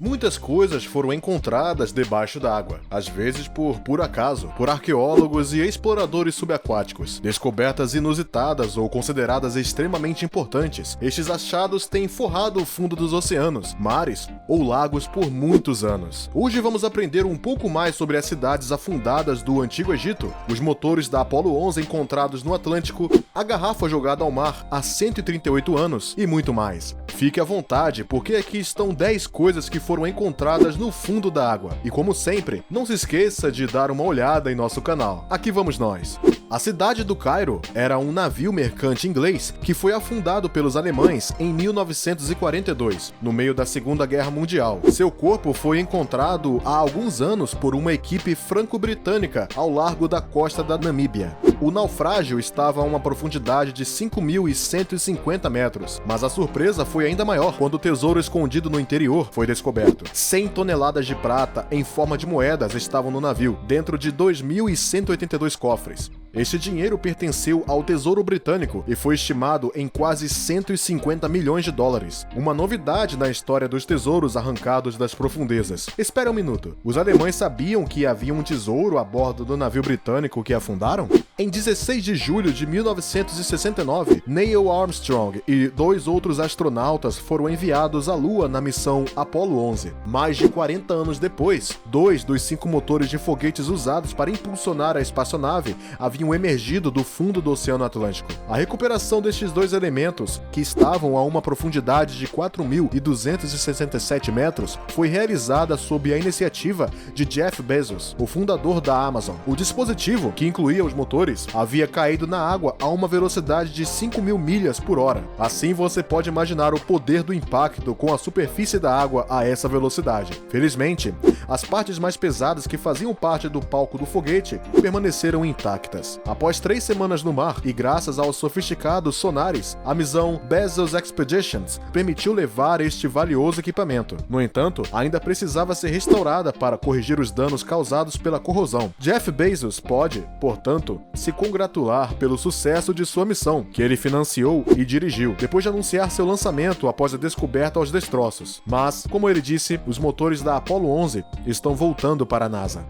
Muitas coisas foram encontradas debaixo d'água, às vezes por acaso, por arqueólogos e exploradores subaquáticos. Descobertas inusitadas ou consideradas extremamente importantes, estes achados têm forrado o fundo dos oceanos, mares ou lagos por muitos anos. Hoje vamos aprender um pouco mais sobre as cidades afundadas do Antigo Egito, os motores da Apollo 11 encontrados no Atlântico, a garrafa jogada ao mar há 138 anos e muito mais. Fique à vontade, porque aqui estão 10 coisas que foram encontradas no fundo da água. E como sempre, não se esqueça de dar uma olhada em nosso canal. Aqui vamos nós. A cidade do Cairo era um navio mercante inglês que foi afundado pelos alemães em 1942, no meio da Segunda Guerra Mundial. Seu corpo foi encontrado há alguns anos por uma equipe franco-britânica ao largo da costa da Namíbia. O naufrágio estava a uma profundidade de 5.150 metros, mas a surpresa foi ainda maior quando o tesouro escondido no interior foi descoberto. 100 toneladas de prata em forma de moedas estavam no navio, dentro de 2.182 cofres. Este dinheiro pertenceu ao Tesouro Britânico e foi estimado em quase 150 milhões de dólares. Uma novidade na história dos tesouros arrancados das profundezas. Espera um minuto. Os alemães sabiam que havia um tesouro a bordo do navio britânico que afundaram? Em 16 de julho de 1969, Neil Armstrong e 2 outros astronautas foram enviados à Lua na missão Apollo 11. Mais de 40 anos depois, 2 dos 5 motores de foguetes usados para impulsionar a espaçonave haviam emergido do fundo do Oceano Atlântico. A recuperação destes 2 elementos, que estavam a uma profundidade de 4.267 metros, foi realizada sob a iniciativa de Jeff Bezos, o fundador da Amazon. O dispositivo, que incluía os motores, havia caído na água a uma velocidade de 5.000 milhas por hora. Assim você pode imaginar o poder do impacto com a superfície da água a essa velocidade. Felizmente, as partes mais pesadas que faziam parte do palco do foguete permaneceram intactas. Após 3 semanas no mar e graças aos sofisticados sonares, a missão Bezos Expeditions permitiu levar este valioso equipamento. No entanto, ainda precisava ser restaurada para corrigir os danos causados pela corrosão. Jeff Bezos pode, portanto, se congratular pelo sucesso de sua missão, que ele financiou e dirigiu, depois de anunciar seu lançamento após a descoberta aos destroços. Mas, como ele disse, os motores da Apollo 11 estão voltando para a NASA.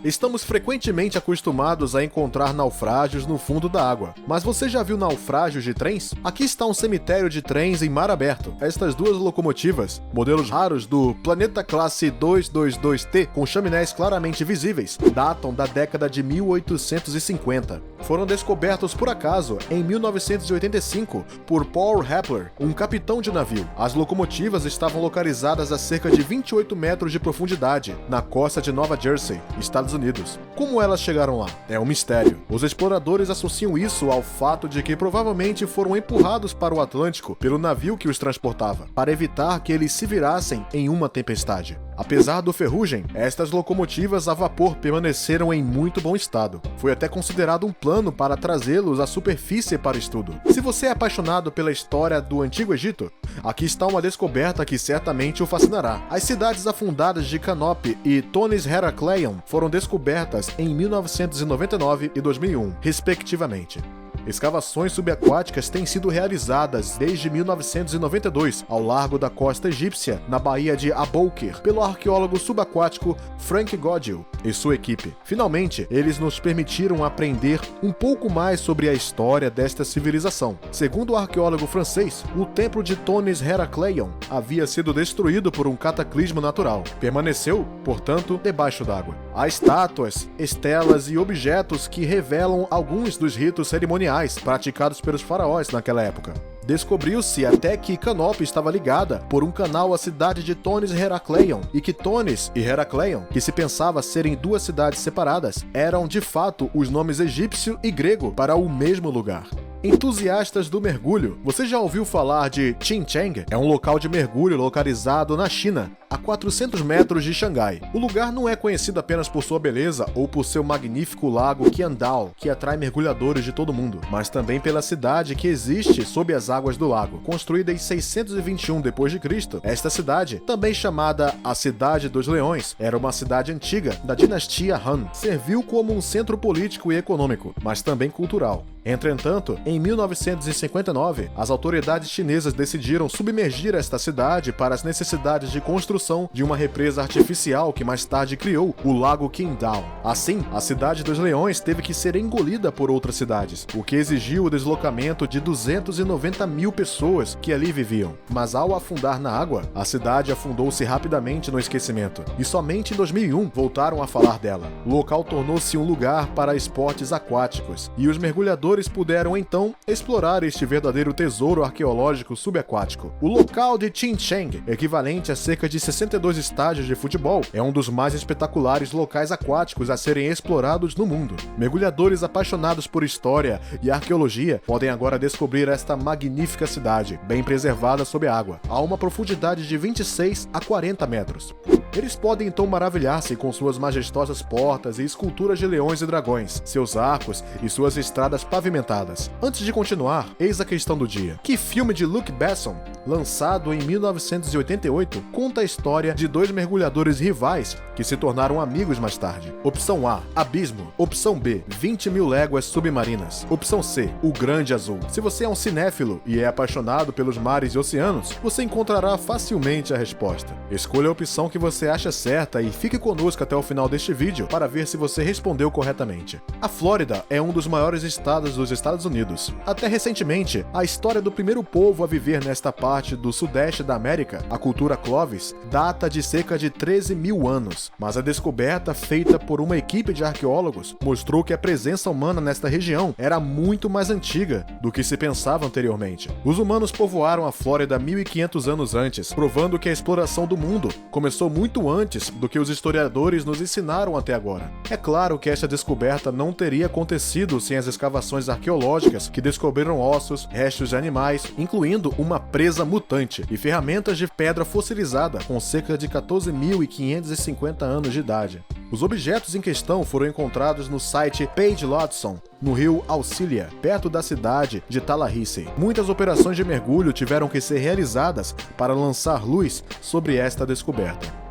Estamos frequentemente acostumados a encontrar naufrágios no fundo da água. Mas você já viu naufrágios de trens? Aqui está um cemitério de trens em mar aberto. Estas 2 locomotivas, modelos raros do Planeta Classe 222T, com chaminés claramente visíveis, datam da década de 1850. Foram descobertos por acaso em 1985 por Paul Hepler, um capitão de navio. As locomotivas estavam localizadas a cerca de 28 metros de profundidade, na costa de Nova Jersey, Estados Unidos. Como elas chegaram lá? É um mistério. Os exploradores associam isso ao fato de que provavelmente foram empurrados para o Atlântico pelo navio que os transportava, para evitar que eles se virassem em uma tempestade. Apesar do ferrugem, estas locomotivas a vapor permaneceram em muito bom estado. Foi até considerado um plano para trazê-los à superfície para estudo. Se você é apaixonado pela história do Antigo Egito, aqui está uma descoberta que certamente o fascinará. As cidades afundadas de Canopy e Tonis Herakleion foram descobertas em 1999 e 2001, respectivamente. Escavações subaquáticas têm sido realizadas desde 1992 ao largo da costa egípcia, na Baía de Aboukir, pelo arqueólogo subaquático Frank Godil e sua equipe. Finalmente, eles nos permitiram aprender um pouco mais sobre a história desta civilização. Segundo o arqueólogo francês, o templo de Tonis Herakleion havia sido destruído por um cataclismo natural. Permaneceu, portanto, debaixo d'água. Há estátuas, estelas e objetos que revelam alguns dos ritos cerimoniais praticados pelos faraós naquela época. Descobriu-se até que Canopy estava ligada por um canal à cidade de Tonis Herakleion e que Tonis e Herakleion, que se pensava serem 2 cidades separadas, eram de fato os nomes egípcio e grego para o mesmo lugar. Entusiastas do mergulho, você já ouviu falar de Xinjiang? É um local de mergulho localizado na China, a 400 metros de Xangai. O lugar não é conhecido apenas por sua beleza ou por seu magnífico lago Qiandao, que atrai mergulhadores de todo o mundo, mas também pela cidade que existe sob as águas do lago. Construída em 621 d.C., esta cidade, também chamada a Cidade dos Leões, era uma cidade antiga da dinastia Han. Serviu como um centro político e econômico, mas também cultural. Entretanto, em 1959, as autoridades chinesas decidiram submergir esta cidade para as necessidades de construção construção de uma represa artificial que mais tarde criou o Lago Qingdao. Assim, a Cidade dos Leões teve que ser engolida por outras cidades, o que exigiu o deslocamento de 290 mil pessoas que ali viviam. Mas ao afundar na água, a cidade afundou-se rapidamente no esquecimento, e somente em 2001 voltaram a falar dela. O local tornou-se um lugar para esportes aquáticos, e os mergulhadores puderam então explorar este verdadeiro tesouro arqueológico subaquático. O local de Qincheng, equivalente a cerca de 62 estádios de futebol, é um dos mais espetaculares locais aquáticos a serem explorados no mundo. Mergulhadores apaixonados por história e arqueologia podem agora descobrir esta magnífica cidade, bem preservada sob a água, a uma profundidade de 26 a 40 metros. Eles podem então maravilhar-se com suas majestosas portas e esculturas de leões e dragões, seus arcos e suas estradas pavimentadas. Antes de continuar, eis a questão do dia. Que filme de Luc Besson, lançado em 1988, conta a história de dois mergulhadores rivais que se tornaram amigos mais tarde? Opção A, Abismo. Opção B, 20 mil léguas submarinas. Opção C, O Grande Azul. Se você é um cinéfilo e é apaixonado pelos mares e oceanos, você encontrará facilmente a resposta. Escolha a opção que você acha certa e fique conosco até o final deste vídeo para ver se você respondeu corretamente. A Flórida é um dos maiores estados dos Estados Unidos. Até recentemente, a história do primeiro povo a viver nesta parte do sudeste da América, a cultura Clovis, data de cerca de 13 mil anos, mas a descoberta feita por uma equipe de arqueólogos mostrou que a presença humana nesta região era muito mais antiga do que se pensava anteriormente. Os humanos povoaram a Flórida 1500 anos antes, provando que a exploração do mundo começou muito antes do que os historiadores nos ensinaram até agora. É claro que esta descoberta não teria acontecido sem as escavações arqueológicas que descobriram ossos, restos de animais, incluindo uma presa mutante e ferramentas de pedra fossilizada com cerca de 14.550 anos de idade. Os objetos em questão foram encontrados no site Page Lodson, no rio Auxilia, perto da cidade de Tallahassee. Muitas operações de mergulho tiveram que ser realizadas para lançar luz sobre esta descoberta.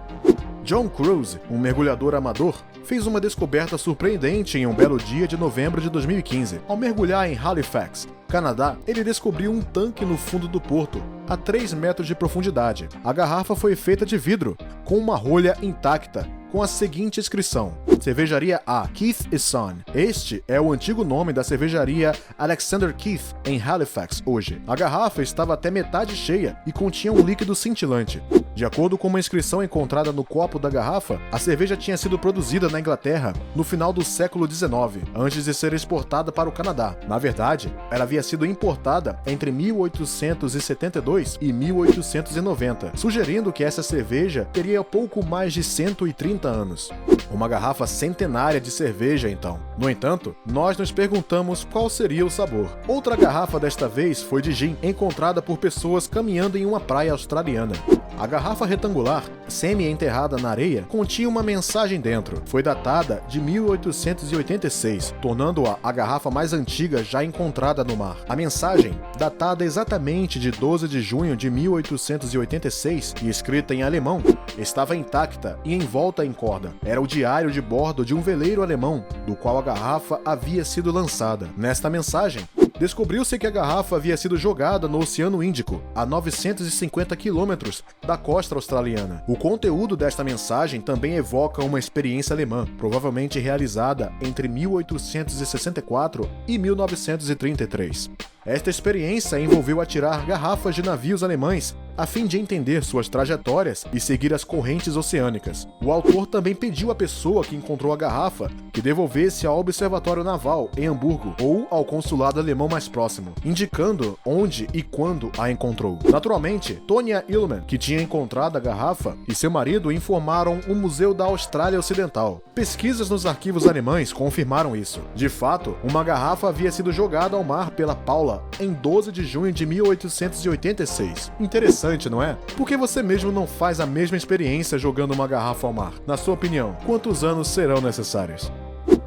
John Cruise, um mergulhador amador, fez uma descoberta surpreendente em um belo dia de novembro de 2015. Ao mergulhar em Halifax, Canadá, ele descobriu um tanque no fundo do porto, a 3 metros de profundidade. A garrafa foi feita de vidro, com uma rolha intacta, com a seguinte inscrição: Cervejaria A, Keith & Son. Este é o antigo nome da cervejaria Alexander Keith, em Halifax, hoje. A garrafa estava até metade cheia e continha um líquido cintilante. De acordo com uma inscrição encontrada no copo da garrafa, a cerveja tinha sido produzida na Inglaterra no final do século XIX, antes de ser exportada para o Canadá. Na verdade, ela havia sido importada entre 1872 e 1890, sugerindo que essa cerveja teria pouco mais de 130 anos. Uma garrafa centenária de cerveja, então. No entanto, nós nos perguntamos qual seria o sabor. Outra garrafa desta vez foi de gin, encontrada por pessoas caminhando em uma praia australiana. A garrafa retangular, semi-enterrada na areia, continha uma mensagem dentro. Foi datada de 1886, tornando-a a garrafa mais antiga já encontrada no mar. A mensagem, datada exatamente de 12 de junho de 1886 e escrita em alemão, estava intacta e envolta em corda. Era o diário de bordo de um veleiro alemão, do qual a garrafa havia sido lançada. Nesta mensagem, descobriu-se que a garrafa havia sido jogada no Oceano Índico, a 950 quilômetros da costa australiana. O conteúdo desta mensagem também evoca uma experiência alemã, provavelmente realizada entre 1864 e 1933. Esta experiência envolveu atirar garrafas de navios alemães a fim de entender suas trajetórias e seguir as correntes oceânicas. O autor também pediu à pessoa que encontrou a garrafa que devolvesse ao Observatório Naval em Hamburgo ou ao consulado alemão mais próximo, indicando onde e quando a encontrou. Naturalmente, Tonya Illman, que tinha encontrado a garrafa, e seu marido informaram o Museu da Austrália Ocidental. Pesquisas nos arquivos alemães confirmaram isso. De fato, uma garrafa havia sido jogada ao mar pela Paula em 12 de junho de 1886. Interessante, não é? Por que você mesmo não faz a mesma experiência jogando uma garrafa ao mar? Na sua opinião, quantos anos serão necessários?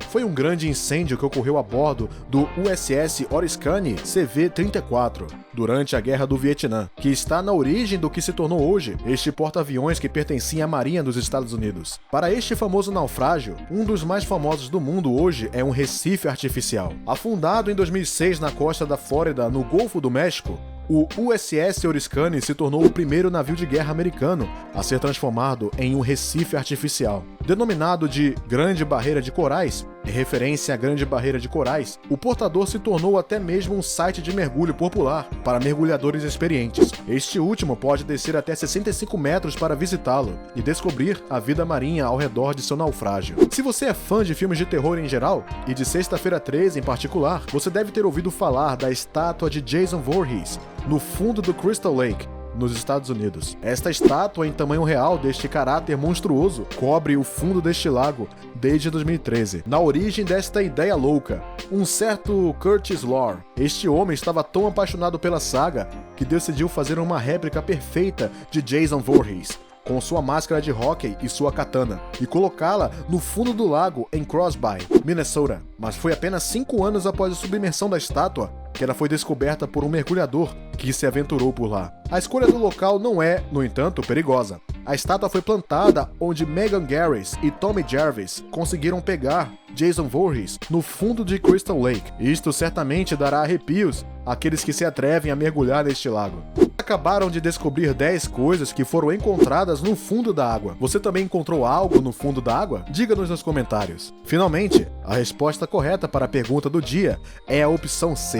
Foi um grande incêndio que ocorreu a bordo do USS Oriskany CV-34 durante a Guerra do Vietnã, que está na origem do que se tornou hoje este porta-aviões que pertencia à Marinha dos Estados Unidos. Para este famoso naufrágio, um dos mais famosos do mundo hoje é um recife artificial. Afundado em 2006 na costa da Flórida, no Golfo do México, O USS Oriskany se tornou o primeiro navio de guerra americano a ser transformado em um recife artificial. Denominado de Grande Barreira de Corais, em referência à Grande Barreira de Corais, o portador se tornou até mesmo um site de mergulho popular para mergulhadores experientes. Este último pode descer até 65 metros para visitá-lo e descobrir a vida marinha ao redor de seu naufrágio. Se você é fã de filmes de terror em geral, e de Sexta-feira 13 em particular, você deve ter ouvido falar da estátua de Jason Voorhees no fundo do Crystal Lake, nos Estados Unidos. Esta estátua em tamanho real deste caráter monstruoso cobre o fundo deste lago desde 2013. Na origem desta ideia louca, um certo Curtis Lore. Este homem estava tão apaixonado pela saga que decidiu fazer uma réplica perfeita de Jason Voorhees, com sua máscara de hóquei e sua katana, e colocá-la no fundo do lago em Crosby, Minnesota. Mas foi apenas 5 anos após a submersão da estátua que ela foi descoberta por um mergulhador que se aventurou por lá. A escolha do local não é, no entanto, perigosa. A estátua foi plantada onde Megan Garris e Tommy Jarvis conseguiram pegar Jason Voorhees no fundo de Crystal Lake. Isto certamente dará arrepios àqueles que se atrevem a mergulhar neste lago. Acabaram de descobrir 10 coisas que foram encontradas no fundo da água. Você também encontrou algo no fundo da água? Diga-nos nos comentários. Finalmente, a resposta correta para a pergunta do dia é a opção C.